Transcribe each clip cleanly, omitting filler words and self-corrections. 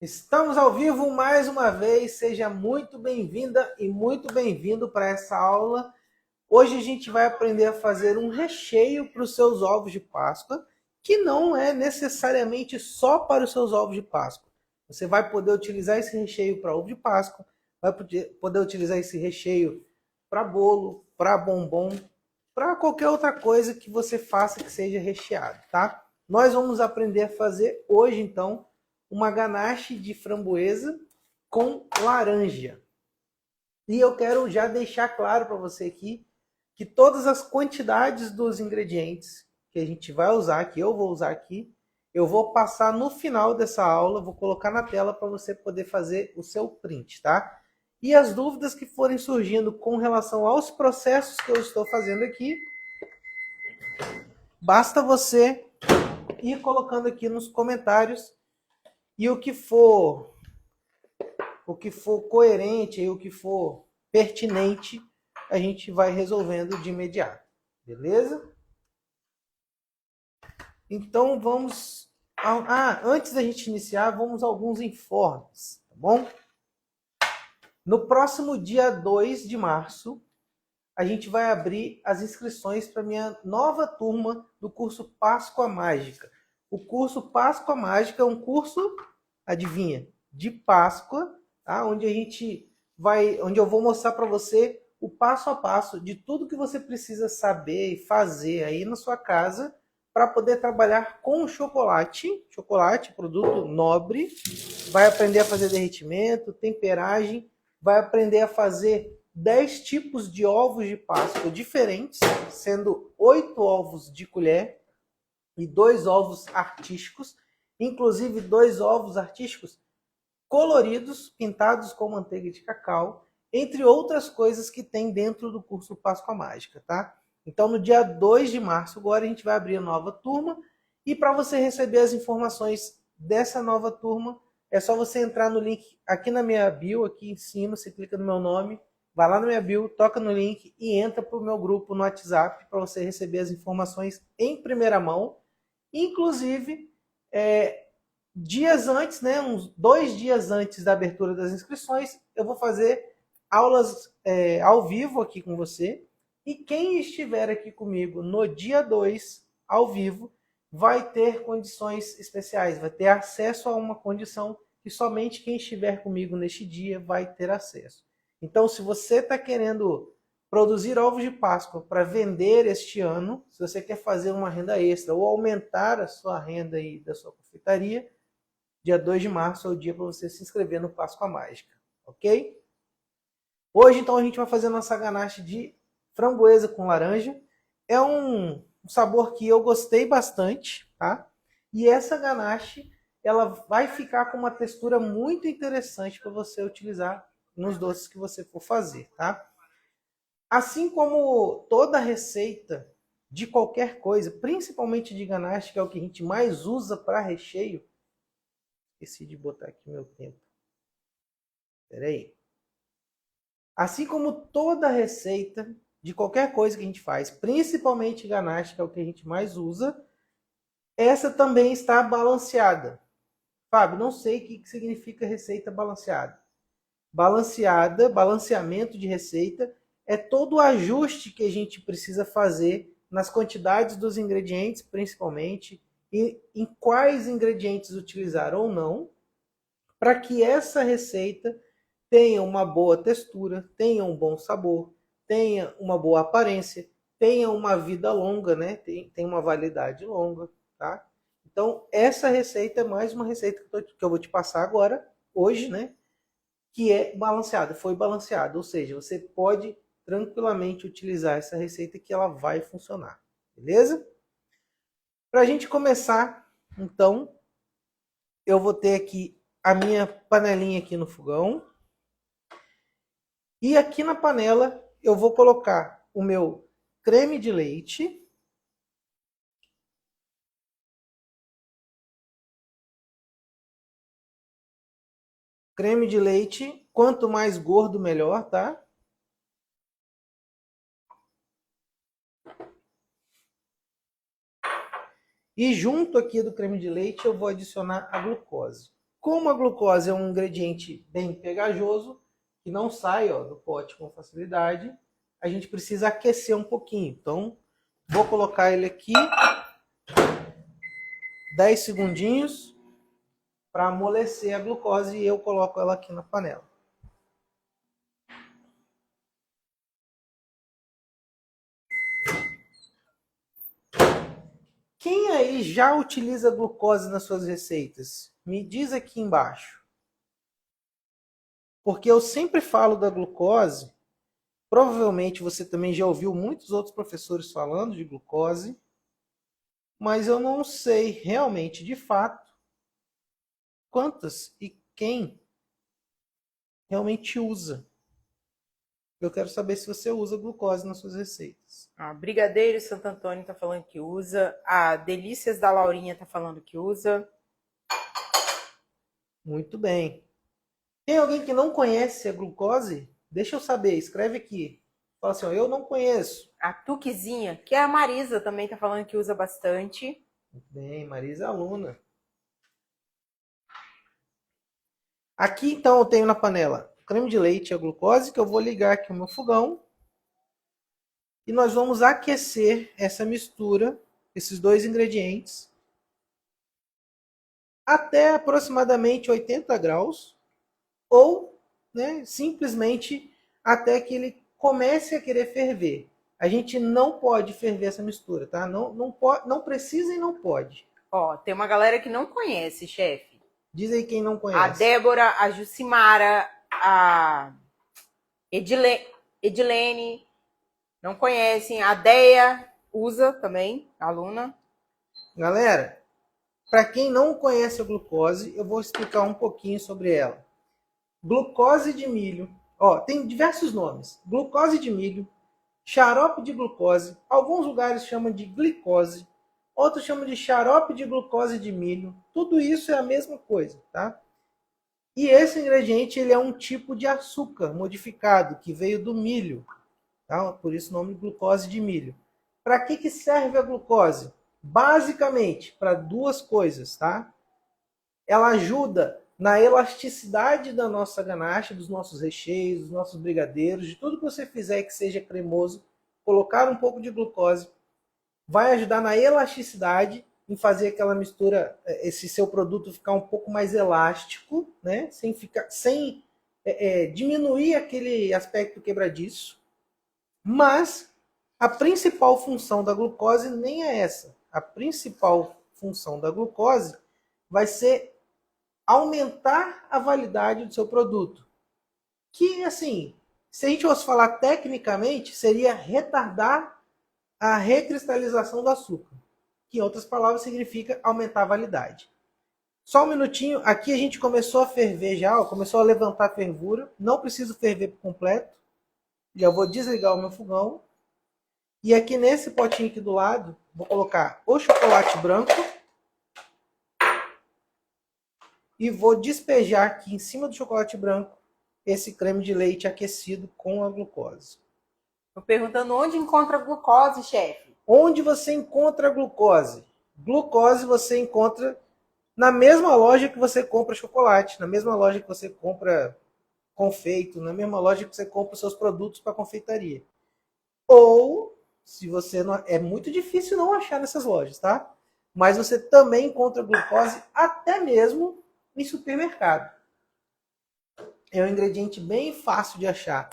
Estamos ao vivo mais uma vez. Seja muito bem-vinda e muito bem-vindo para essa aula. Hoje a gente vai aprender a fazer um recheio para os seus ovos de Páscoa, que não é necessariamente só para os seus ovos de Páscoa. Você vai poder utilizar esse recheio para ovo de Páscoa, vai poder utilizar esse recheio para bolo, para bombom, para qualquer outra coisa que você faça que seja recheado, tá? Nós vamos aprender a fazer hoje, então, uma ganache de framboesa com laranja. E eu quero já deixar claro para você aqui que todas as quantidades dos ingredientes que a gente vai usar, que eu vou usar aqui, eu vou passar no final dessa aula, vou colocar na tela para você poder fazer o seu print, tá? E as dúvidas que forem surgindo com relação aos processos que eu estou fazendo aqui, basta você ir colocando aqui nos comentários e o que for coerente e o que for pertinente, a gente vai resolvendo de imediato. Beleza? Então vamos... antes da gente iniciar, vamos a alguns informes, tá bom? No próximo dia 2 de março, a gente vai abrir as inscrições para a minha nova turma do curso Páscoa Mágica. O curso Páscoa Mágica é um curso, adivinha, de Páscoa, tá? Onde eu vou mostrar para você o passo a passo de tudo que você precisa saber e fazer aí na sua casa para poder trabalhar com chocolate. Chocolate, produto nobre. Vai aprender a fazer derretimento, temperagem, vai aprender a fazer 10 tipos de ovos de Páscoa diferentes, sendo 8 ovos de colher e 2 ovos artísticos, inclusive 2 ovos artísticos coloridos, pintados com manteiga de cacau, entre outras coisas que tem dentro do curso Páscoa Mágica, tá? Então, no dia 2 de março, agora a gente vai abrir a nova turma, e para você receber as informações dessa nova turma, é só você entrar no link aqui na minha bio, aqui em cima, você clica no meu nome, vai lá na minha bio, toca no link e entra para o meu grupo no WhatsApp para você receber as informações em primeira mão. Inclusive, dias antes, né, uns 2 dias antes da abertura das inscrições, eu vou fazer aulas ao vivo aqui com você. E quem estiver aqui comigo no dia 2, ao vivo, vai ter condições especiais, vai ter acesso a uma condição que somente quem estiver comigo neste dia vai ter acesso. Então, se você está querendo produzir ovos de Páscoa para vender este ano, se você quer fazer uma renda extra ou aumentar a sua renda aí da sua confeitaria, dia 2 de março é o dia para você se inscrever no Páscoa Mágica, ok? Hoje, então, a gente vai fazer a nossa ganache de framboesa com laranja. É um sabor que eu gostei bastante, tá? E essa ganache, ela vai ficar com uma textura muito interessante para você utilizar nos doces que você for fazer, tá? Assim como toda receita de qualquer coisa, principalmente de ganache, que é o que a gente mais usa para recheio. Esqueci de botar aqui meu tempo. Espera aí. Assim como toda receita de qualquer coisa que a gente faz, principalmente ganache, que é o que a gente mais usa, essa também está balanceada. Fábio, não sei o que significa receita balanceada. Balanceada, balanceamento de receita, é todo o ajuste que a gente precisa fazer nas quantidades dos ingredientes, principalmente, e em quais ingredientes utilizar ou não, para que essa receita tenha uma boa textura, tenha um bom sabor, tenha uma boa aparência, tenha uma vida longa, né? Tem uma validade longa, tá? Então, essa receita é mais uma receita que eu vou te passar agora, hoje, né? Que é balanceada, foi balanceada, ou seja, você pode tranquilamente utilizar essa receita que ela vai funcionar, beleza? Para a gente começar, então, eu vou ter aqui a minha panelinha aqui no fogão. E aqui na panela eu vou colocar o meu creme de leite. Creme de leite, quanto mais gordo, melhor, tá? E junto aqui do creme de leite eu vou adicionar a glucose. Como a glucose é um ingrediente bem pegajoso, que não sai do pote com facilidade, a gente precisa aquecer um pouquinho. Então, vou colocar ele aqui, 10 segundinhos, para amolecer a glucose e eu coloco ela aqui na panela. Quem aí já utiliza glucose nas suas receitas? Me diz aqui embaixo. Porque eu sempre falo da glucose, provavelmente você também já ouviu muitos outros professores falando de glucose, mas eu não sei realmente, de fato, quantas e quem realmente usa. Eu quero saber se você usa glucose nas suas receitas. A Brigadeiro Santo Antônio tá falando que usa. A Delícias da Laurinha tá falando que usa. Muito bem. Tem alguém que não conhece a glucose? Deixa eu saber, escreve aqui. Fala assim, ó, eu não conheço. A Tuquezinha, que é a Marisa, também tá falando que usa bastante. Muito bem, Marisa é aluna. Aqui então eu tenho na panela creme de leite e a glucose, que eu vou ligar aqui o meu fogão. E nós vamos aquecer essa mistura, esses dois ingredientes, até aproximadamente 80 graus, ou simplesmente até que ele comece a querer ferver. A gente não pode ferver essa mistura, tá? Não precisa e não pode. Ó, tem uma galera que não conhece, chefe. Diz aí quem não A conhece. Débora, a Jucimara, a Edilene, não conhecem. A Deia usa também, aluna. Galera, para quem não conhece a glucose, eu vou explicar um pouquinho sobre ela. Glucose de milho, tem diversos nomes. Glucose de milho, xarope de glucose, alguns lugares chamam de glicose, outros chamam de xarope de glucose de milho. Tudo isso é a mesma coisa, tá? E esse ingrediente ele é um tipo de açúcar modificado que veio do milho, tá? Por isso o nome glucose de milho. Para que serve a glucose? Basicamente, para duas coisas, tá? Ela ajuda na elasticidade da nossa ganache, dos nossos recheios, dos nossos brigadeiros, de tudo que você fizer que seja cremoso, colocar um pouco de glucose vai ajudar na elasticidade, em fazer aquela mistura, esse seu produto ficar um pouco mais elástico, né? Sem diminuir aquele aspecto quebradiço. Mas a principal função da glucose nem é essa. A principal função da glucose vai ser aumentar a validade do seu produto. Que, assim, se a gente fosse falar tecnicamente, seria retardar a recristalização do açúcar. Que, em outras palavras, significa aumentar a validade. Só um minutinho, aqui a gente começou a ferver já, começou a levantar a fervura. Não preciso ferver por completo. Já vou desligar o meu fogão. E aqui nesse potinho aqui do lado, vou colocar o chocolate branco. E vou despejar aqui em cima do chocolate branco esse creme de leite aquecido com a glucose. Tô perguntando onde encontra glucose, chefe. Onde você encontra a glucose? Glucose você encontra na mesma loja que você compra chocolate, na mesma loja que você compra confeito, na mesma loja que você compra os seus produtos para confeitaria. Ou, se você não... É muito difícil não achar nessas lojas, tá? Mas você também encontra glucose até mesmo em supermercado. É um ingrediente bem fácil de achar.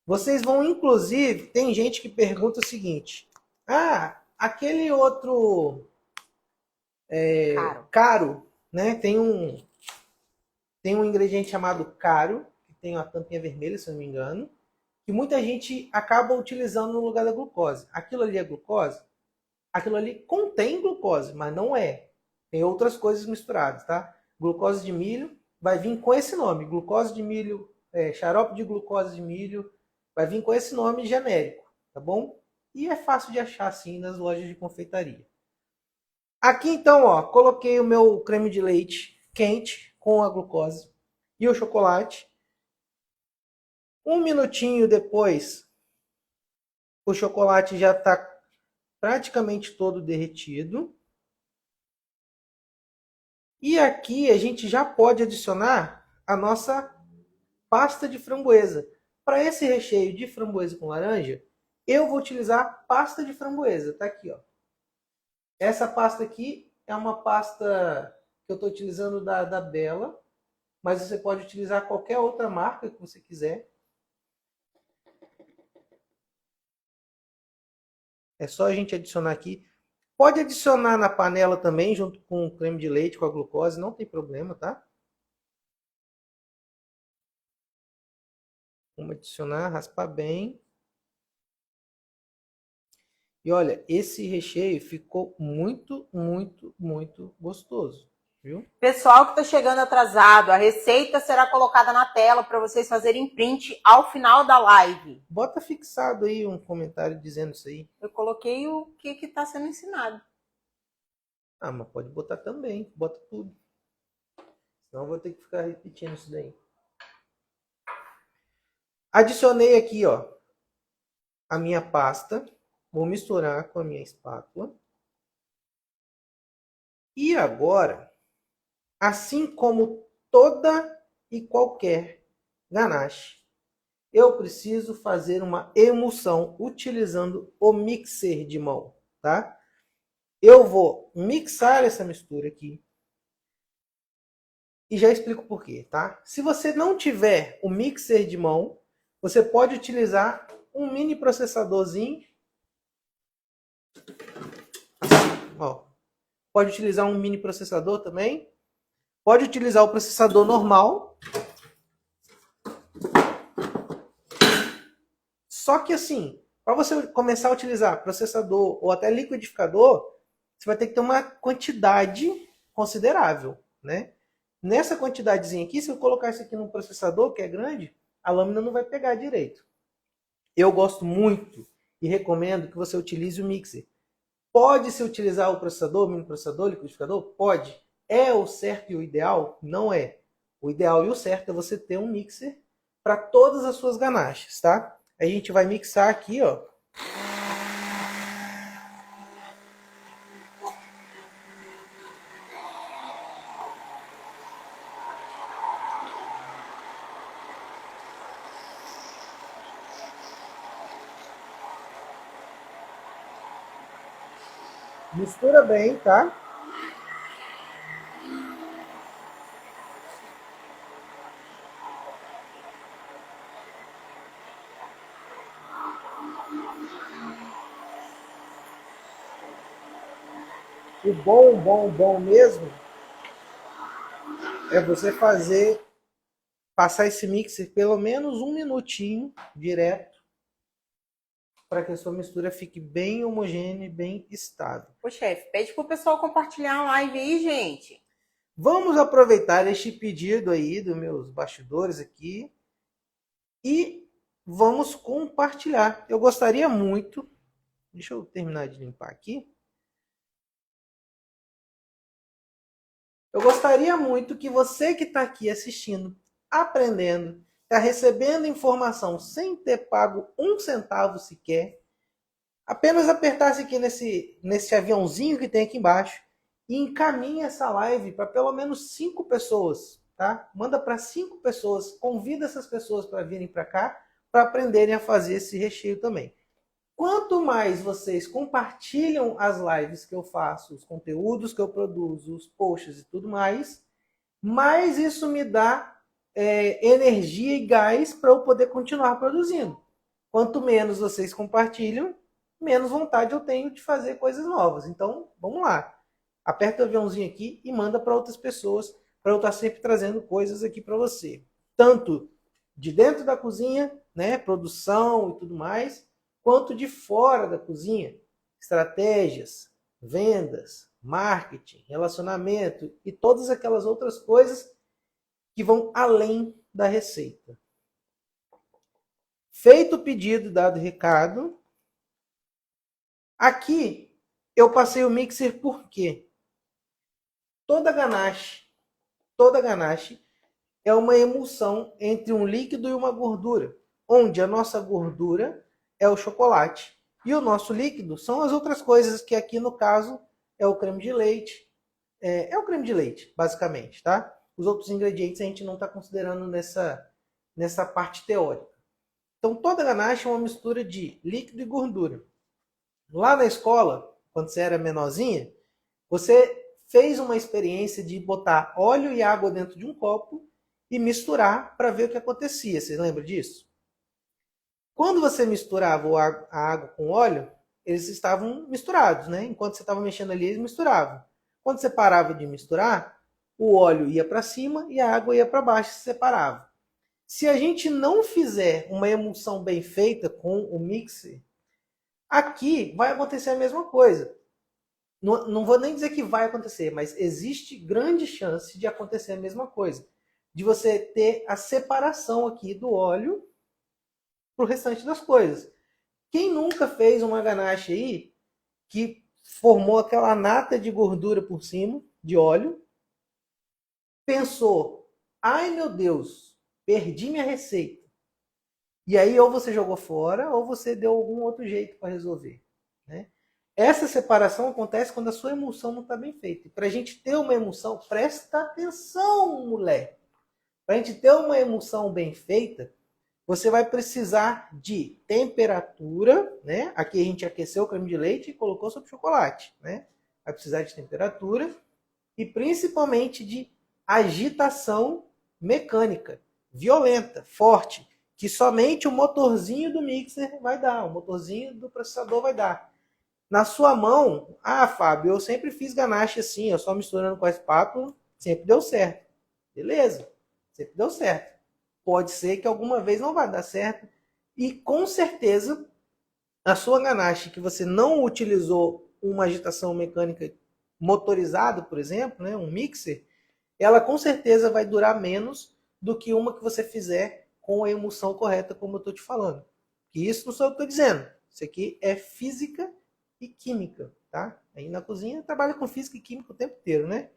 Vocês vão, inclusive, tem gente que pergunta o seguinte: aquele outro caro, né? Tem um ingrediente chamado caro, que tem uma tampinha vermelha, se eu não me engano, que muita gente acaba utilizando no lugar da glucose. Aquilo ali é glucose? Aquilo ali contém glucose, mas não é. Tem outras coisas misturadas, tá? Glucose de milho vai vir com esse nome, glucose de milho, xarope de glucose de milho, vai vir com esse nome genérico, tá bom? E é fácil de achar assim nas lojas de confeitaria. Aqui então, coloquei o meu creme de leite quente com a glucose e o chocolate. Um minutinho depois, o chocolate já está praticamente todo derretido. E aqui a gente já pode adicionar a nossa pasta de framboesa. Para esse recheio de framboesa com laranja, eu vou utilizar pasta de framboesa. Tá aqui, ó. Essa pasta aqui é uma pasta que eu estou utilizando da Bella, mas você pode utilizar qualquer outra marca que você quiser. É só a gente adicionar aqui. Pode adicionar na panela também, junto com o creme de leite, com a glucose, não tem problema, tá? Vamos adicionar, raspar bem. E olha, esse recheio ficou muito, muito, muito gostoso, viu? Pessoal que está chegando atrasado, a receita será colocada na tela para vocês fazerem print ao final da live. Bota fixado aí um comentário dizendo isso aí. Eu coloquei o que está sendo ensinado. Ah, mas pode botar também, bota tudo. Senão eu vou ter que ficar repetindo isso daí. Adicionei aqui, ó, a minha pasta. Vou misturar com a minha espátula. E agora, assim como toda e qualquer ganache, eu preciso fazer uma emulsão utilizando o mixer de mão, tá? Eu vou mixar essa mistura aqui. E já explico por quê, tá? Se você não tiver o mixer de mão, você pode utilizar um mini processadorzinho. Assim, ó. Pode utilizar um mini processador também. Pode utilizar o processador normal. Só que assim, para você começar a utilizar processador ou até liquidificador, você vai ter que ter uma quantidade considerável, né? Nessa quantidadezinha aqui, se eu colocar isso aqui num processador que é grande, a lâmina não vai pegar direito. Eu gosto muito e recomendo que você utilize o mixer. Pode-se utilizar o processador, mini processador, liquidificador? Pode. É o certo e o ideal? Não é. O ideal e o certo é você ter um mixer para todas as suas ganaches, tá? A gente vai mixar aqui, ó. Mistura bem, tá? O bom mesmo é você passar esse mixer pelo menos um minutinho direto para que a sua mistura fique bem homogênea e bem estável. Ô, chefe, pede pro pessoal compartilhar a live aí, gente. Vamos aproveitar este pedido aí dos meus bastidores aqui e vamos compartilhar. Eu gostaria muito, deixa eu terminar de limpar aqui. Eu gostaria muito que você que está aqui assistindo, aprendendo, está recebendo informação sem ter pago um centavo sequer, apenas apertasse aqui nesse aviãozinho que tem aqui embaixo e encaminhe essa live para pelo menos 5 pessoas, tá? Manda para 5 pessoas, convida essas pessoas para virem para cá para aprenderem a fazer esse recheio também. Quanto mais vocês compartilham as lives que eu faço, os conteúdos que eu produzo, os posts e tudo mais, mais isso me dá energia e gás para eu poder continuar produzindo. Quanto menos vocês compartilham, menos vontade eu tenho de fazer coisas novas. Então, vamos lá. Aperta o aviãozinho aqui e manda para outras pessoas, para eu estar sempre trazendo coisas aqui para você. Tanto de dentro da cozinha, né, produção e tudo mais, quanto de fora da cozinha, estratégias, vendas, marketing, relacionamento e todas aquelas outras coisas que vão além da receita. Feito o pedido, dado o recado, aqui eu passei o mixer por quê? Toda ganache é uma emulsão entre um líquido e uma gordura, onde a nossa gordura é o chocolate e o nosso líquido são as outras coisas, que aqui no caso é o creme de leite, é o creme de leite, basicamente, tá? Os outros ingredientes a gente não está considerando nessa parte teórica. Então, toda ganache é uma mistura de líquido e gordura. Lá na escola, quando você era menorzinha, você fez uma experiência de botar óleo e água dentro de um copo e misturar para ver o que acontecia. Vocês lembram disso? Quando você misturava a água com óleo, eles estavam misturados, né? Enquanto você estava mexendo ali, eles misturavam. Quando você parava de misturar, o óleo ia para cima e a água ia para baixo, se separava. Se a gente não fizer uma emulsão bem feita com o mixer, aqui vai acontecer a mesma coisa. Não vou nem dizer que vai acontecer, mas existe grande chance de acontecer a mesma coisa. De você ter a separação aqui do óleo para o restante das coisas. Quem nunca fez uma ganache aí que formou aquela nata de gordura por cima, de óleo, pensou, ai meu Deus, perdi minha receita. E aí ou você jogou fora ou você deu algum outro jeito para resolver. Né? Essa separação acontece quando a sua emulsão não está bem feita. Para a gente ter uma emulsão, presta atenção, moleque. Para a gente ter uma emulsão bem feita, você vai precisar de temperatura, né? Aqui a gente aqueceu o creme de leite e colocou sobre o chocolate, né? Vai precisar de temperatura e principalmente de agitação mecânica, violenta, forte, que somente o motorzinho do mixer vai dar, o motorzinho do processador vai dar. Na sua mão, Fábio, eu sempre fiz ganache assim, eu só misturando com a espátula, sempre deu certo. Beleza, sempre deu certo. Pode ser que alguma vez não vai dar certo. E com certeza, a sua ganache que você não utilizou uma agitação mecânica motorizada, por exemplo, né, um mixer, ela com certeza vai durar menos do que uma que você fizer com a emulsão correta, como eu estou te falando. E isso não sou eu que estou dizendo. Isso aqui é física e química, tá? Aí na cozinha trabalha com física e química o tempo inteiro, né?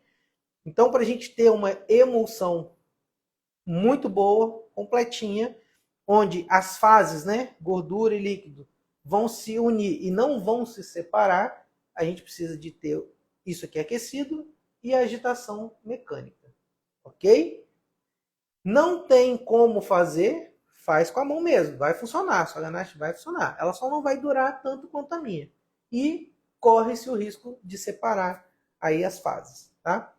Então, para a gente ter uma emulsão muito boa, completinha, onde as fases, né, gordura e líquido, vão se unir e não vão se separar, a gente precisa de ter isso aqui aquecido e a agitação mecânica, ok? Não tem como fazer, faz com a mão mesmo, vai funcionar, sua ganache vai funcionar. Ela só não vai durar tanto quanto a minha. E corre-se o risco de separar aí as fases, tá?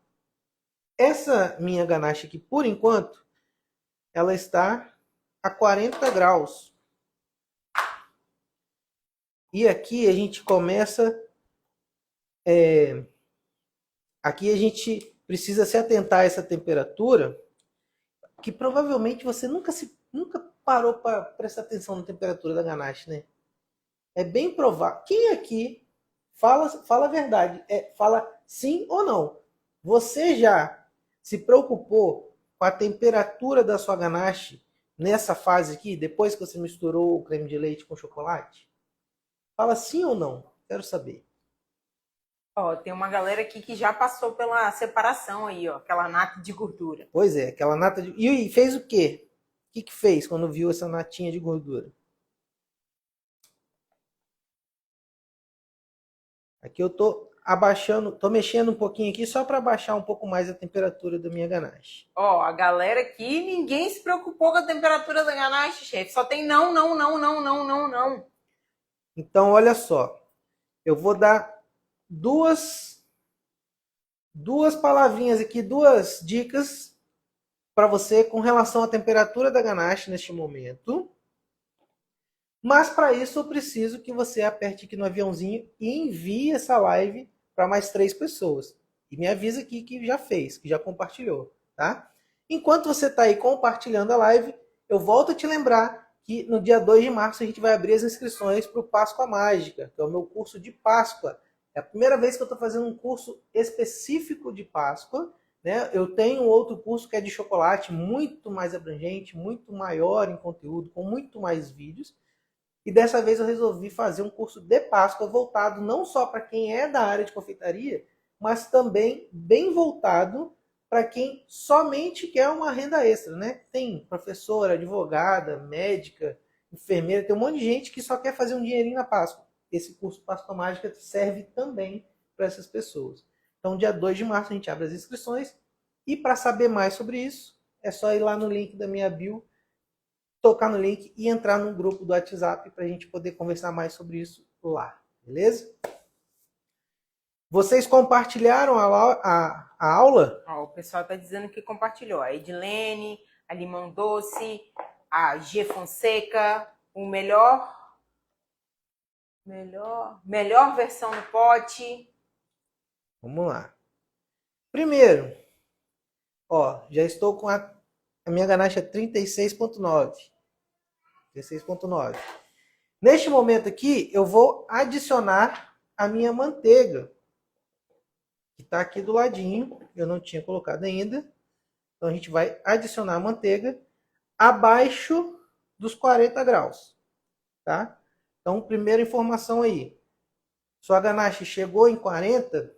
Essa minha ganache aqui, por enquanto, ela está a 40 graus. E aqui a gente começa... aqui a gente precisa se atentar a essa temperatura, que provavelmente você nunca parou para prestar atenção na temperatura da ganache, né? É bem provável. Quem aqui fala a verdade, fala sim ou não? Você já se preocupou com a temperatura da sua ganache nessa fase aqui, depois que você misturou o creme de leite com chocolate? Fala sim ou não? Quero saber. Ó, tem uma galera aqui que já passou pela separação aí, ó, aquela nata de gordura. Pois é, aquela nata de... E fez o quê? O que fez quando viu essa natinha de gordura? Aqui eu tô abaixando, tô mexendo um pouquinho aqui só para abaixar um pouco mais a temperatura da minha ganache. Ó, a galera aqui, ninguém se preocupou com a temperatura da ganache, chefe. Só tem não, não, não, não, não, não, não. Então, olha só. Eu vou dar duas palavrinhas aqui, duas dicas para você com relação à temperatura da ganache neste momento. Mas para isso eu preciso que você aperte aqui no aviãozinho e envie essa live para mais 3 pessoas. E me avisa aqui que já fez, que já compartilhou, tá? Enquanto você está aí compartilhando a live, eu volto a te lembrar que no dia 2 de março a gente vai abrir as inscrições para o Páscoa Mágica, que é o meu curso de Páscoa. É a primeira vez que eu estou fazendo um curso específico de Páscoa, né? Eu tenho outro curso que é de chocolate, muito mais abrangente, muito maior em conteúdo, com muito mais vídeos. E dessa vez eu resolvi fazer um curso de Páscoa voltado não só para quem é da área de confeitaria, mas também bem voltado para quem somente quer uma renda extra, né? Tem professora, advogada, médica, enfermeira, tem um monte de gente que só quer fazer um dinheirinho na Páscoa. Esse curso Páscoa Mágica serve também para essas pessoas. Então, dia 2 de março, a gente abre as inscrições. E para saber mais sobre isso, é só ir lá no link da minha bio, tocar no link e entrar no grupo do WhatsApp para a gente poder conversar mais sobre isso lá. Beleza? Vocês compartilharam a aula? Ó, o pessoal está dizendo que compartilhou. A Edilene, a Limão Doce, a G Fonseca, o melhor versão no pote. Vamos lá. Primeiro, ó, já estou com a minha ganache 36.9. 36.9. Neste momento aqui, eu vou adicionar a minha manteiga, que está aqui do ladinho. Eu não tinha colocado ainda. Então a gente vai adicionar a manteiga abaixo dos 40 graus. Tá? Então, primeira informação aí. Sua ganache chegou em 40,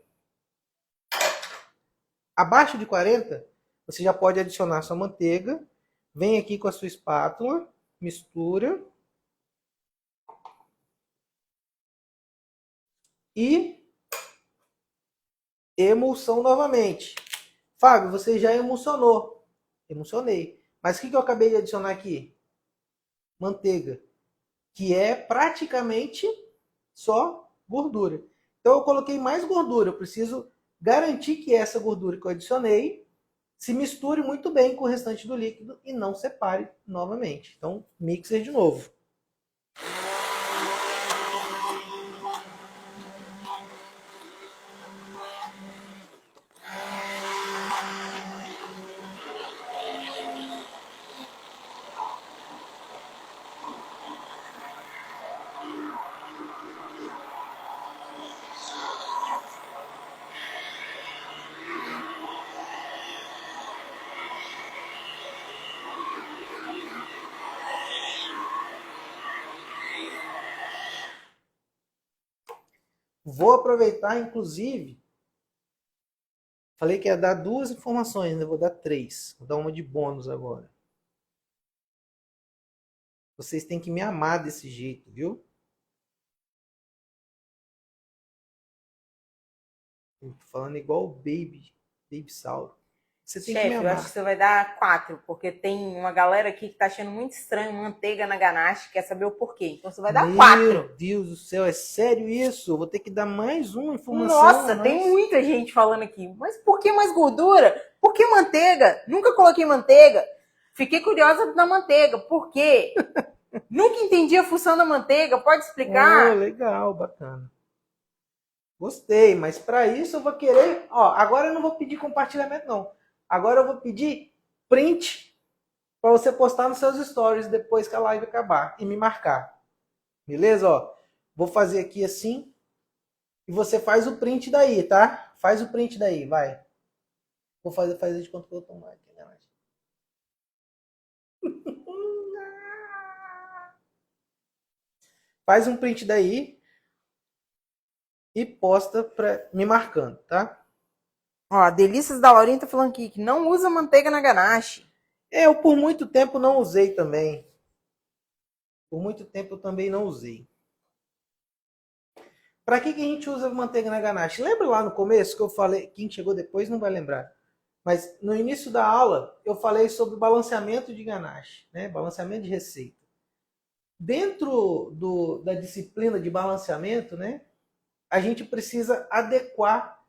abaixo de 40, você já pode adicionar sua manteiga. Vem aqui com a sua espátula, mistura. E emulsão novamente. Fábio, você já emulsionou. Emulsionei. Mas o que eu acabei de adicionar aqui? Manteiga. Que é praticamente só gordura. Então eu coloquei mais gordura. Eu preciso garantir que essa gordura que eu adicionei se misture muito bem com o restante do líquido e não separe novamente. Então, mixer de novo. Vou aproveitar, inclusive, falei que ia dar 2 informações, né? Vou dar 3. Vou dar uma de bônus agora. Vocês têm que me amar desse jeito, viu? Eu tô falando igual o Baby Sauro. Você tem que me Chefe, eu acho amar. que você vai dar 4, porque tem uma galera aqui que tá achando muito estranho manteiga na ganache, quer saber o porquê. Então você vai dar 4. Meu Deus do céu, é sério isso? Eu vou ter que dar mais uma informação. Nossa, tem muita gente falando aqui. Mas por que mais gordura? Por que manteiga? Nunca coloquei manteiga. Fiquei curiosa da manteiga. Por quê? Nunca entendi a função da manteiga. Pode explicar? Oh, legal, bacana. Gostei, mas para isso eu vou querer... Ó, agora eu não vou pedir compartilhamento, não. Agora eu vou pedir print para você postar nos seus stories depois que a live acabar e me marcar. Beleza? Ó, vou fazer aqui assim e você faz o print daí, tá? Faz o print daí, vai. Vou fazer de quanto que eu vou tomar aqui, né? Faz um print daí e posta me marcando, tá? Ó, a Delícias da Laurinha tá falando aqui que não usa manteiga na ganache. Eu por muito tempo não usei também. Por muito tempo eu também não usei. Para que a gente usa manteiga na ganache? Lembra lá no começo que eu falei, quem chegou depois não vai lembrar. Mas no início da aula eu falei sobre balanceamento de ganache, né? Balanceamento de receita. Dentro da disciplina de balanceamento, né? A gente precisa adequar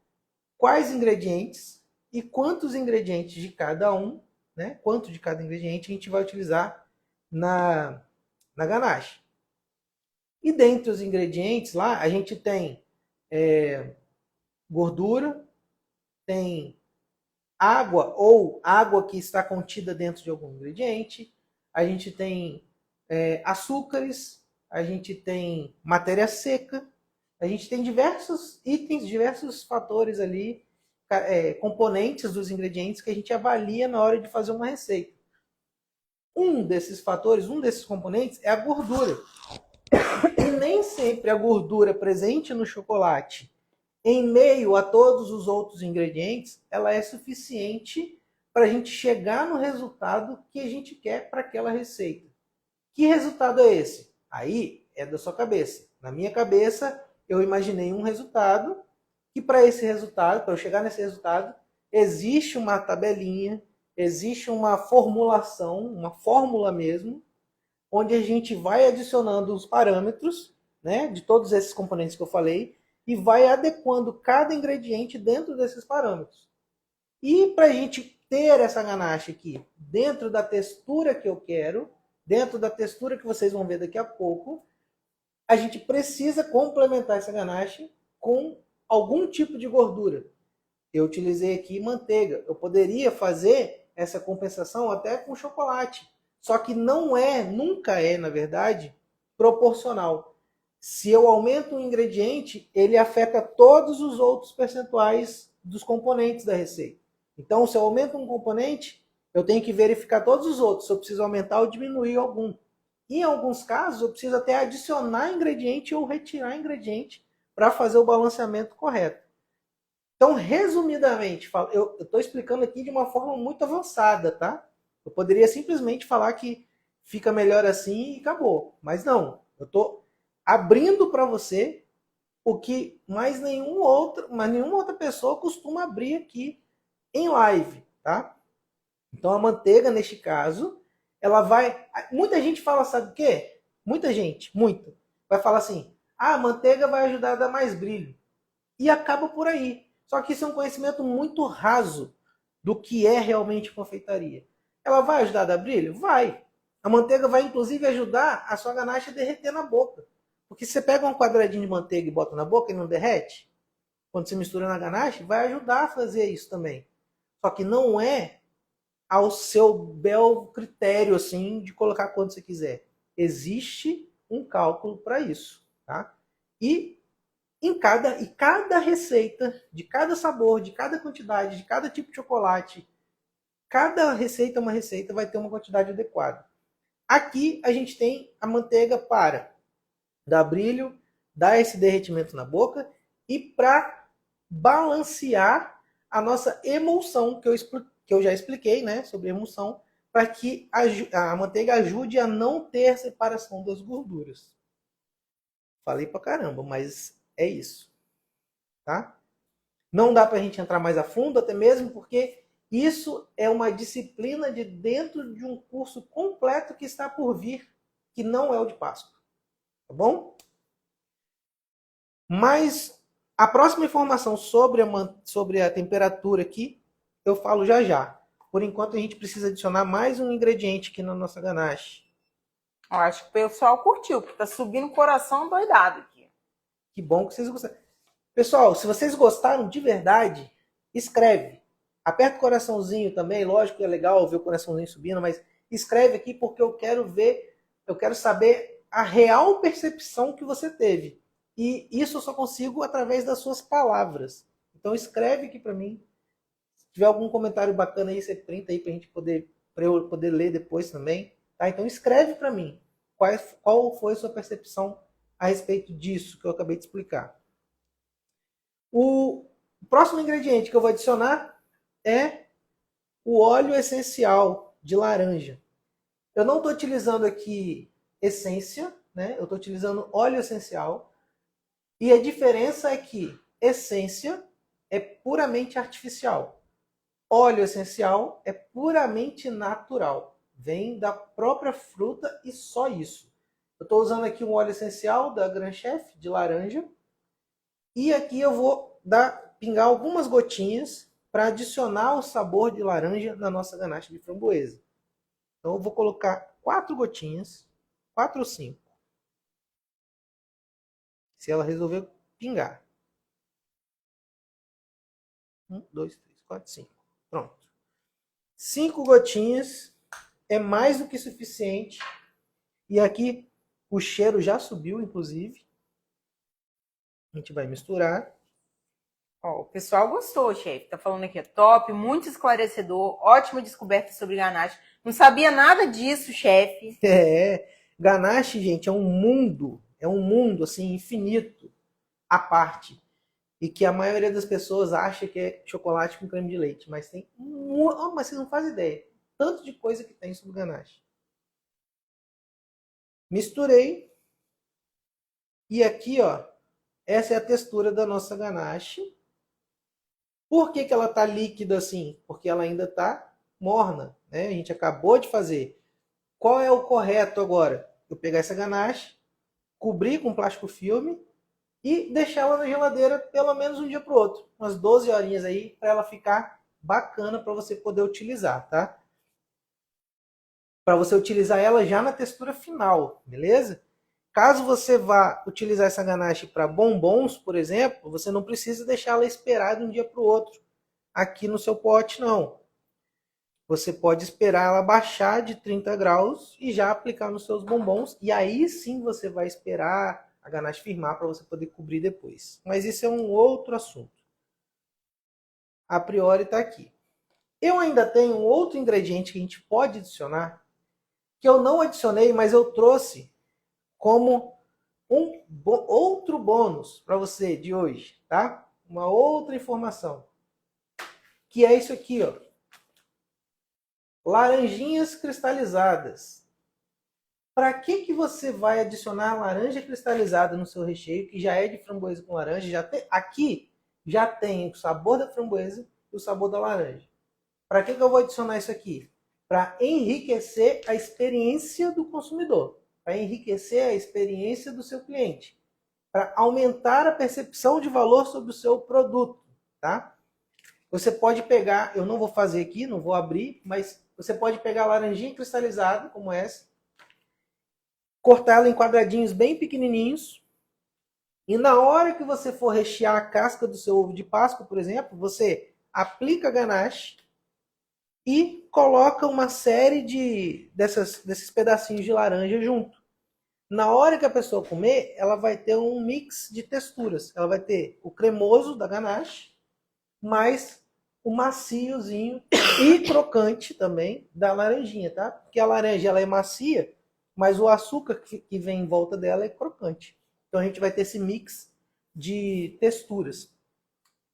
quais ingredientes e quantos ingredientes de cada um, né? Quanto de cada ingrediente a gente vai utilizar na ganache. E dentre os ingredientes lá, a gente tem gordura, tem água ou água que está contida dentro de algum ingrediente, a gente tem açúcares, a gente tem matéria seca, a gente tem diversos itens, diversos fatores ali, componentes dos ingredientes que a gente avalia na hora de fazer uma receita. Um desses fatores, um desses componentes é a gordura. E nem sempre a gordura presente no chocolate, em meio a todos os outros ingredientes, ela é suficiente para a gente chegar no resultado que a gente quer para aquela receita. Que resultado é esse? Aí é da sua cabeça. Na minha cabeça, eu imaginei um resultado que para esse resultado, para eu chegar nesse resultado, existe uma tabelinha, existe uma formulação, uma fórmula mesmo, onde a gente vai adicionando os parâmetros, né, de todos esses componentes que eu falei, e vai adequando cada ingrediente dentro desses parâmetros. E para a gente ter essa ganache aqui dentro da textura que eu quero, dentro da textura que vocês vão ver daqui a pouco, a gente precisa complementar essa ganache com algum tipo de gordura. Eu utilizei aqui manteiga. Eu poderia fazer essa compensação até com chocolate. Só que não é, nunca é, na verdade, proporcional. Se eu aumento um ingrediente, ele afeta todos os outros percentuais dos componentes da receita. Então, se eu aumento um componente, eu tenho que verificar todos os outros, se eu preciso aumentar ou diminuir algum. Em alguns casos, eu preciso até adicionar ingrediente ou retirar ingrediente para fazer o balanceamento correto. Então, resumidamente, eu estou explicando aqui de uma forma muito avançada, tá? Eu poderia simplesmente falar que fica melhor assim e acabou. Mas não, eu estou abrindo para você o que nenhuma outra pessoa costuma abrir aqui em live, tá? Então, a manteiga, neste caso, ela vai... Muita gente fala, sabe o quê? Muita, vai falar assim, a manteiga vai ajudar a dar mais brilho. E acaba por aí. Só que isso é um conhecimento muito raso do que é realmente confeitaria. Ela vai ajudar a dar brilho? Vai. A manteiga vai, inclusive, ajudar a sua ganache a derreter na boca. Porque se você pega um quadradinho de manteiga e bota na boca e não derrete, quando você mistura na ganache, vai ajudar a fazer isso também. Só que não é ao seu bel critério assim de colocar quanto você quiser. Existe um cálculo para isso, tá? E cada receita, de cada sabor, de cada quantidade, de cada tipo de chocolate, cada receita é uma receita, vai ter uma quantidade adequada. Aqui a gente tem a manteiga para dar brilho, dar esse derretimento na boca e para balancear a nossa emulsão, que eu já expliquei, né, sobre emulsão, para que a manteiga ajude a não ter separação das gorduras. Falei pra caramba, mas é isso, tá? Não dá para a gente entrar mais a fundo, até mesmo porque isso é uma disciplina de dentro de um curso completo que está por vir, que não é o de Páscoa, tá bom? Mas a próxima informação sobre a temperatura aqui, eu falo já já. Por enquanto a gente precisa adicionar mais um ingrediente aqui na nossa ganache. Eu acho que o pessoal curtiu, porque tá subindo o coração doidado aqui. Que bom que vocês gostaram. Pessoal, se vocês gostaram de verdade, escreve. Aperta o coraçãozinho também, lógico que é legal ver o coraçãozinho subindo, mas escreve aqui porque eu quero saber a real percepção que você teve. E isso eu só consigo através das suas palavras. Então escreve aqui para mim. Se tiver algum comentário bacana aí, você printa aí para eu poder ler depois também. Tá? Então escreve para mim qual foi a sua percepção a respeito disso que eu acabei de explicar. O próximo ingrediente que eu vou adicionar é o óleo essencial de laranja. Eu não estou utilizando aqui essência, né? Eu estou utilizando óleo essencial. E a diferença é que essência é puramente artificial. Óleo essencial é puramente natural. Vem da própria fruta e só isso. Eu estou usando aqui um óleo essencial da Grand Chef de laranja. E aqui eu vou pingar algumas gotinhas para adicionar o sabor de laranja na nossa ganache de framboesa. Então eu vou colocar 4 gotinhas, 4 ou 5. Se ela resolver pingar. 1, 2, 3, 4, 5. Pronto. 5 gotinhas é mais do que suficiente. E aqui o cheiro já subiu, inclusive. A gente vai misturar. Ó, o pessoal gostou, chefe. Tá falando aqui, top, muito esclarecedor, ótima descoberta sobre ganache. Não sabia nada disso, chefe. Ganache, gente, é um mundo assim infinito à parte. E que a maioria das pessoas acha que é chocolate com creme de leite, mas tem mas vocês não fazem ideia. Tanto de coisa que tem sobre ganache. Misturei. E aqui, ó, essa é a textura da nossa ganache. Por que ela está líquida assim? Porque ela ainda está morna, né? A gente acabou de fazer. Qual é o correto agora? Eu pegar essa ganache, cobrir com plástico filme e deixar ela na geladeira pelo menos um dia para o outro. Umas 12 horinhas aí para ela ficar bacana para você poder utilizar, tá? Para você utilizar ela já na textura final, beleza? Caso você vá utilizar essa ganache para bombons, por exemplo, você não precisa deixar ela esperar de um dia para o outro aqui no seu pote, não. Você pode esperar ela baixar de 30 graus e já aplicar nos seus bombons. E aí sim você vai esperar a ganache firmar para você poder cobrir depois. Mas isso é um outro assunto. A priori está aqui. Eu ainda tenho um outro ingrediente que a gente pode adicionar, que eu não adicionei, mas eu trouxe como outro bônus para você de hoje, tá? Uma outra informação. Que é isso aqui, ó. Laranjinhas cristalizadas. Para que você vai adicionar laranja cristalizada no seu recheio, que já é de framboesa com laranja? Aqui já tem o sabor da framboesa e o sabor da laranja. Para que eu vou adicionar isso aqui? Para enriquecer a experiência do consumidor, para enriquecer a experiência do seu cliente, para aumentar a percepção de valor sobre o seu produto, tá? Você pode pegar, eu não vou fazer aqui, não vou abrir, mas você pode pegar a laranjinha cristalizada, como essa, cortar ela em quadradinhos bem pequenininhos, e na hora que você for rechear a casca do seu ovo de Páscoa, por exemplo, você aplica a ganache e coloca uma série desses pedacinhos de laranja junto. Na hora que a pessoa comer, ela vai ter um mix de texturas. Ela vai ter o cremoso da ganache, mais o maciozinho e crocante também da laranjinha, tá? Porque a laranja ela é macia, mas o açúcar que vem em volta dela é crocante. Então a gente vai ter esse mix de texturas.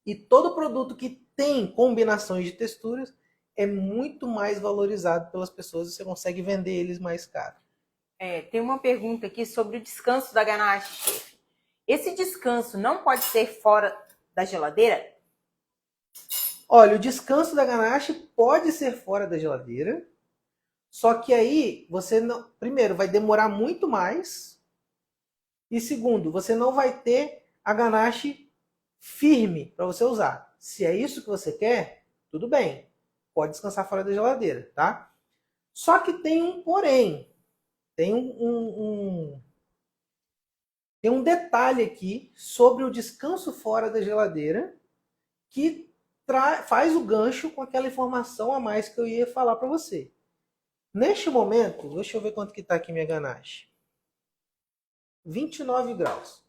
E todo produto que tem combinações de texturas é muito mais valorizado pelas pessoas e você consegue vender eles mais caro. Tem uma pergunta aqui sobre o descanso da ganache, chefe. Esse descanso não pode ser fora da geladeira? Olha, o descanso da ganache pode ser fora da geladeira, só que aí você não, primeiro vai demorar muito mais e segundo, você não vai ter a ganache firme para você usar. Se é isso que você quer, tudo bem, pode descansar fora da geladeira, tá? Só que tem um porém, tem tem um detalhe aqui sobre o descanso fora da geladeira que faz o gancho com aquela informação a mais que eu ia falar para você. Neste momento, deixa eu ver quanto que está aqui minha ganache. 29 graus.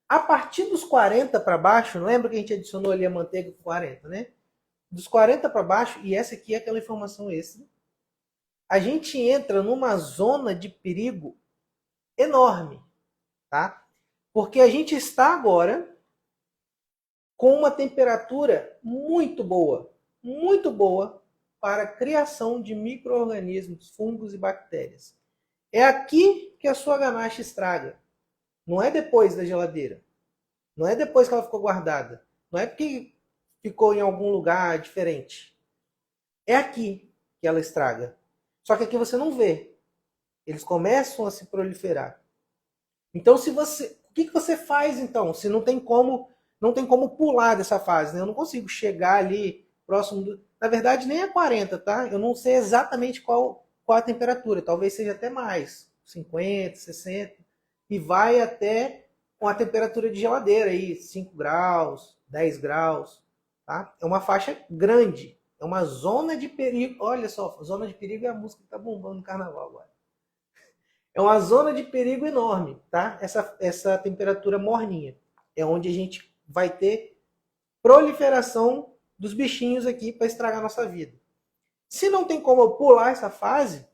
A partir dos 40 para baixo, lembra que a gente adicionou ali a manteiga com 40, né? Dos 40 para baixo, e essa aqui é aquela informação extra, a gente entra numa zona de perigo enorme, tá? Porque a gente está agora com uma temperatura muito boa para a criação de micro-organismos, fungos e bactérias. É aqui que a sua ganache estraga. Não é depois da geladeira. Não é depois que ela ficou guardada. Não é porque ficou em algum lugar diferente. É aqui que ela estraga. Só que aqui você não vê. Eles começam a se proliferar. Então, o que você faz então? Se não tem como pular dessa fase, né? Eu não consigo chegar ali próximo na verdade, nem a 40, tá? Eu não sei exatamente qual a temperatura. Talvez seja até mais. 50, 60. E vai até com a temperatura de geladeira aí, 5 graus, 10 graus. Tá? É uma faixa grande. É uma zona de perigo. Olha só, zona de perigo é a música que tá bombando no carnaval agora. É uma zona de perigo enorme, tá? Essa temperatura morninha. É onde a gente vai ter proliferação dos bichinhos aqui para estragar a nossa vida. Se não tem como eu pular essa fase, o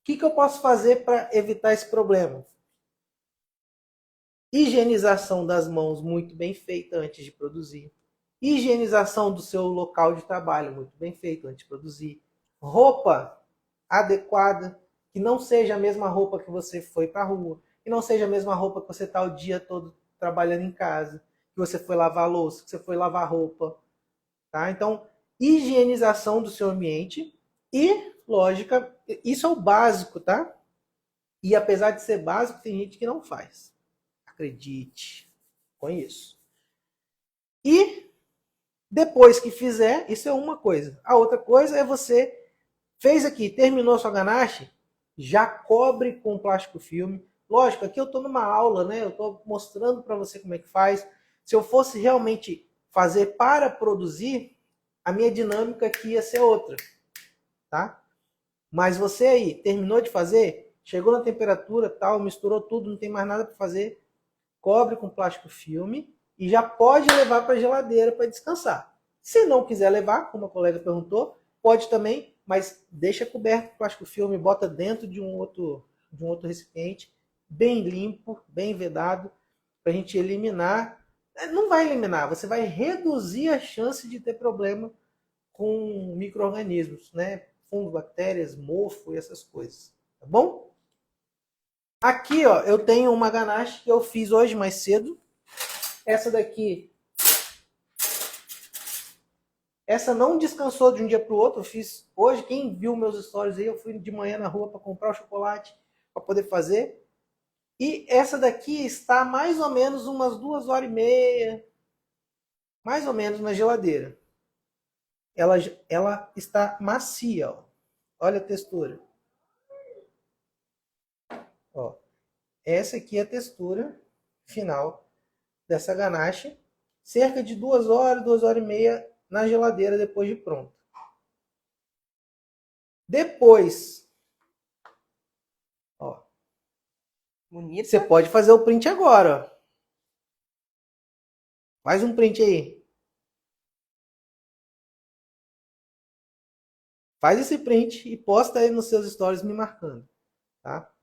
que eu posso fazer para evitar esse problema? Higienização das mãos muito bem feita antes de produzir. Higienização do seu local de trabalho muito bem feito antes de produzir. Roupa adequada, que não seja a mesma roupa que você foi para a rua, que não seja a mesma roupa que você está o dia todo trabalhando em casa, que você foi lavar a louça, que você foi lavar roupa. tá? Então, higienização do seu ambiente e, lógica, isso é o básico, tá? E apesar de ser básico, tem gente que não faz. Acredite, conheço. E depois que fizer, isso é uma coisa. A outra coisa é você fez aqui, terminou sua ganache, já cobre com plástico filme. Lógico, aqui eu estou numa aula, né? Eu estou mostrando para você como é que faz. Se eu fosse realmente fazer para produzir, a minha dinâmica aqui ia ser outra, tá? Mas você aí, terminou de fazer, chegou na temperatura, tal, misturou tudo, não tem mais nada para fazer, cobre com plástico filme e já pode levar para a geladeira para descansar. Se não quiser levar, como a colega perguntou, pode também, mas deixa coberto com plástico filme, bota dentro de um outro recipiente, bem limpo, bem vedado, para a gente eliminar. Não vai eliminar, você vai reduzir a chance de ter problema com micro-organismos, né? Fungos, bactérias, mofo e essas coisas, tá bom? Aqui, ó, eu tenho uma ganache que eu fiz hoje mais cedo. Essa daqui, essa não descansou de um dia para o outro. Eu fiz hoje. Quem viu meus stories aí, eu fui de manhã na rua para comprar o chocolate para poder fazer. E essa daqui está mais ou menos umas 2h30, mais ou menos na geladeira. Ela está macia, ó. Olha a textura. Ó, essa aqui é a textura final dessa ganache. Cerca de 2h, 2h30 na geladeira depois de pronto. Depois, ó, Bonita. você pode fazer o print agora, ó. Faz um print aí. Faz esse print e posta aí nos seus stories me marcando, tá?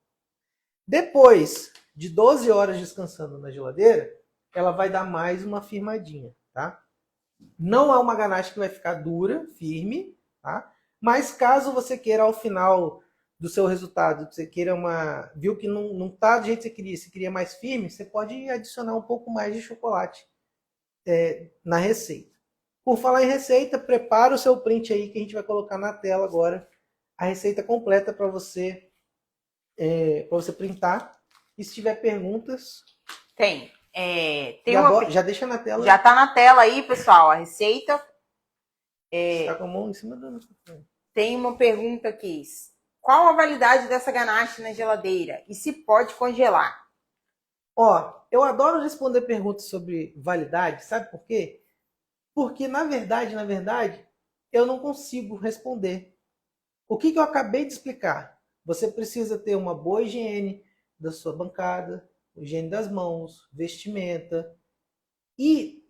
Depois de 12 horas descansando na geladeira, ela vai dar mais uma firmadinha, tá? Não é uma ganache que vai ficar dura, firme, tá? Mas caso você queira ao final do seu resultado, você queira viu que não tá do jeito que você queria mais firme, você pode adicionar um pouco mais de chocolate na receita. Por falar em receita, prepara o seu print aí que a gente vai colocar na tela agora a receita completa para você printar. E se tiver perguntas, Tem já deixa na tela. Já tá na tela aí, pessoal, a receita. Está com a mão em cima do microfone. Tem uma pergunta aqui. Qual a validade dessa ganache na geladeira? E se pode congelar? Ó, eu adoro responder perguntas sobre validade, sabe por quê? Porque, na verdade, eu não consigo responder. O que eu acabei de explicar? Você precisa ter uma boa higiene da sua bancada, higiene das mãos, vestimenta. E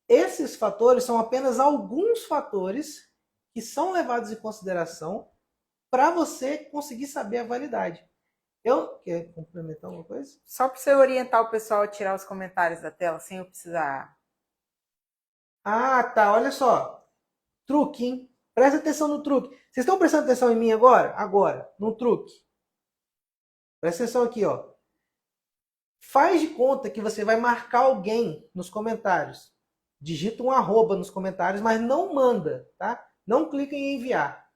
esses fatores são apenas alguns fatores que são levados em consideração para você conseguir saber a validade. Quer complementar alguma coisa? Só para você orientar o pessoal a tirar os comentários da tela sem eu precisar. Ah, tá. Olha só. Truque, hein? Presta atenção no truque. Vocês estão prestando atenção em mim agora? Agora, no truque. Presta atenção aqui, ó. Faz de conta que você vai marcar alguém nos comentários. Digita um arroba nos comentários, mas não manda, tá? Não clica em enviar.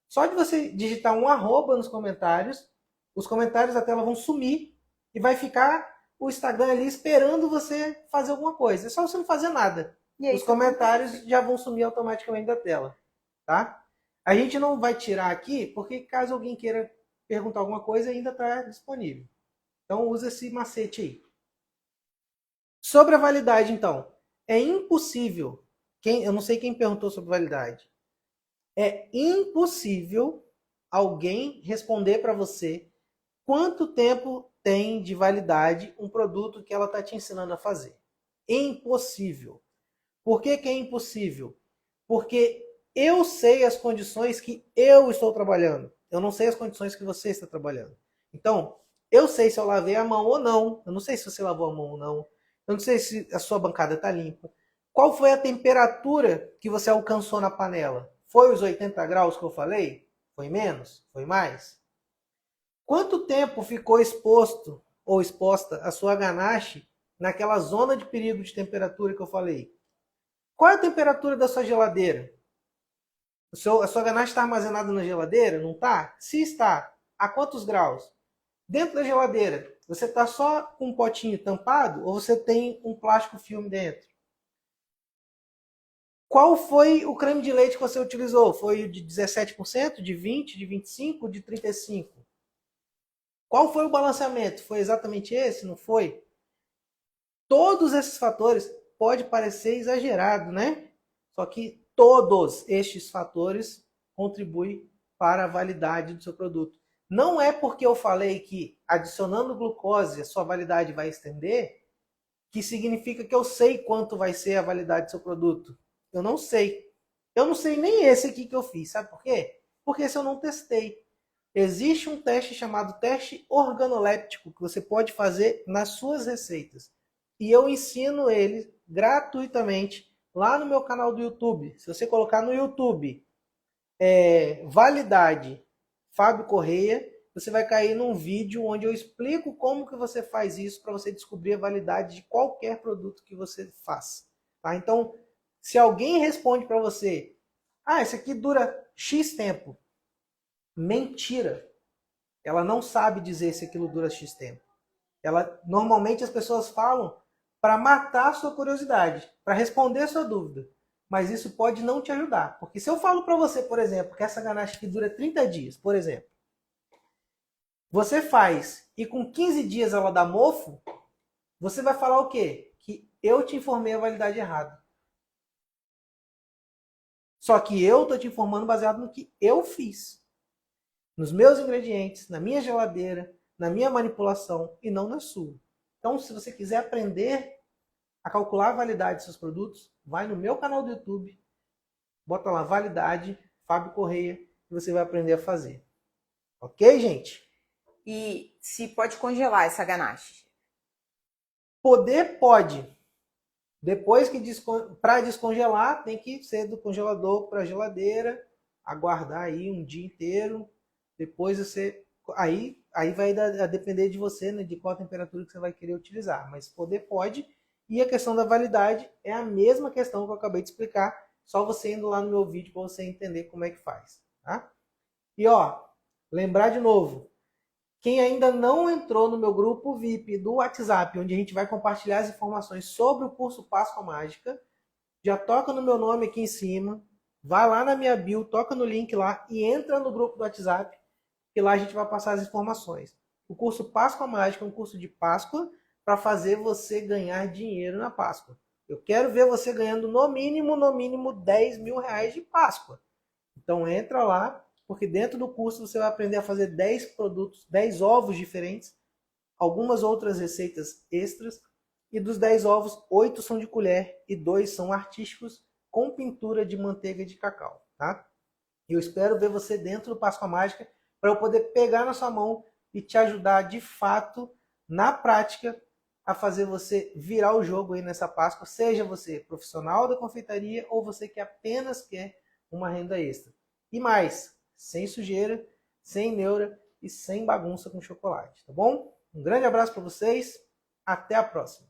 Só de você digitar um arroba nos comentários, os comentários da tela vão sumir e vai ficar o Instagram ali esperando você fazer alguma coisa. É só você não fazer nada. Os comentários já vão sumir automaticamente da tela, tá? A gente não vai tirar aqui, porque caso alguém queira perguntar alguma coisa, ainda está disponível. Então, usa esse macete aí. Sobre a validade, então. É impossível. Eu não sei quem perguntou sobre validade. É impossível alguém responder para você quanto tempo tem de validade um produto que ela está te ensinando a fazer. Impossível. Por que é impossível? Porque eu sei as condições que eu estou trabalhando. Eu não sei as condições que você está trabalhando. Então, eu sei se eu lavei a mão ou não. Eu não sei se você lavou a mão ou não. Eu não sei se a sua bancada está limpa. Qual foi a temperatura que você alcançou na panela? Foi os 80 graus que eu falei? Foi menos? Foi mais? Quanto tempo ficou exposto ou exposta a sua ganache naquela zona de perigo de temperatura que eu falei? Qual é a temperatura da sua geladeira? A sua ganache está armazenada na geladeira? Não está? Se está, a quantos graus? Dentro da geladeira, você está só com um potinho tampado ou você tem um plástico filme dentro? Qual foi o creme de leite que você utilizou? Foi o de 17%, de 20%, de 25%, de 35%? Qual foi o balanceamento? Foi exatamente esse? Não foi? Todos esses fatores pode parecer exagerado, né? Só que todos estes fatores contribuem para a validade do seu produto. Não é porque eu falei que adicionando glucose a sua validade vai estender, que significa que eu sei quanto vai ser a validade do seu produto. Eu não sei. Eu não sei nem esse aqui que eu fiz. Sabe por quê? Porque esse eu não testei. Existe um teste chamado teste organoléptico que você pode fazer nas suas receitas. E eu ensino ele gratuitamente lá no meu canal do YouTube. Se você colocar no YouTube validade Fábio Correia, você vai cair num vídeo onde eu explico como que você faz isso para você descobrir a validade de qualquer produto que você faça. Tá? Então, se alguém responde para você, esse aqui dura X tempo. Mentira. Ela não sabe dizer se aquilo dura X tempo. Normalmente as pessoas falam para matar a sua curiosidade, para responder a sua dúvida. Mas isso pode não te ajudar. Porque se eu falo para você, por exemplo, que essa ganache aqui dura 30 dias, por exemplo, você faz e com 15 dias ela dá mofo, você vai falar o quê? Que eu te informei a validade errada. Só que eu estou te informando baseado no que eu fiz. Nos meus ingredientes, na minha geladeira, na minha manipulação e não na sua. Então, se você quiser aprender a calcular a validade dos seus produtos, vai no meu canal do YouTube, bota lá validade, Fábio Correia, e você vai aprender a fazer. Ok, gente? E se pode congelar essa ganache? Poder pode. Depois que para descongelar, tem que ser do congelador para a geladeira, aguardar aí um dia inteiro. Depois você aí vai depender de você, né, de qual temperatura que você vai querer utilizar. Mas poder pode. E a questão da validade é a mesma questão que eu acabei de explicar, só você indo lá no meu vídeo para você entender como é que faz, tá? E lembrar de novo, quem ainda não entrou no meu grupo VIP do WhatsApp, onde a gente vai compartilhar as informações sobre o curso Páscoa Mágica, já toca no meu nome aqui em cima, vai lá na minha bio, toca no link lá e entra no grupo do WhatsApp, que lá a gente vai passar as informações. O curso Páscoa Mágica é um curso de Páscoa para fazer você ganhar dinheiro na Páscoa. Eu quero ver você ganhando no mínimo 10 mil reais de Páscoa. Então entra lá, porque dentro do curso você vai aprender a fazer 10 produtos, 10 ovos diferentes, algumas outras receitas extras, e dos 10 ovos, 8 são de colher e 2 são artísticos com pintura de manteiga de cacau, tá? Eu espero ver você dentro do Páscoa Mágica para eu poder pegar na sua mão e te ajudar de fato, na prática, a fazer você virar o jogo aí nessa Páscoa, seja você profissional da confeitaria ou você que apenas quer uma renda extra. E mais, sem sujeira, sem neura e sem bagunça com chocolate, tá bom? Um grande abraço para vocês, até a próxima!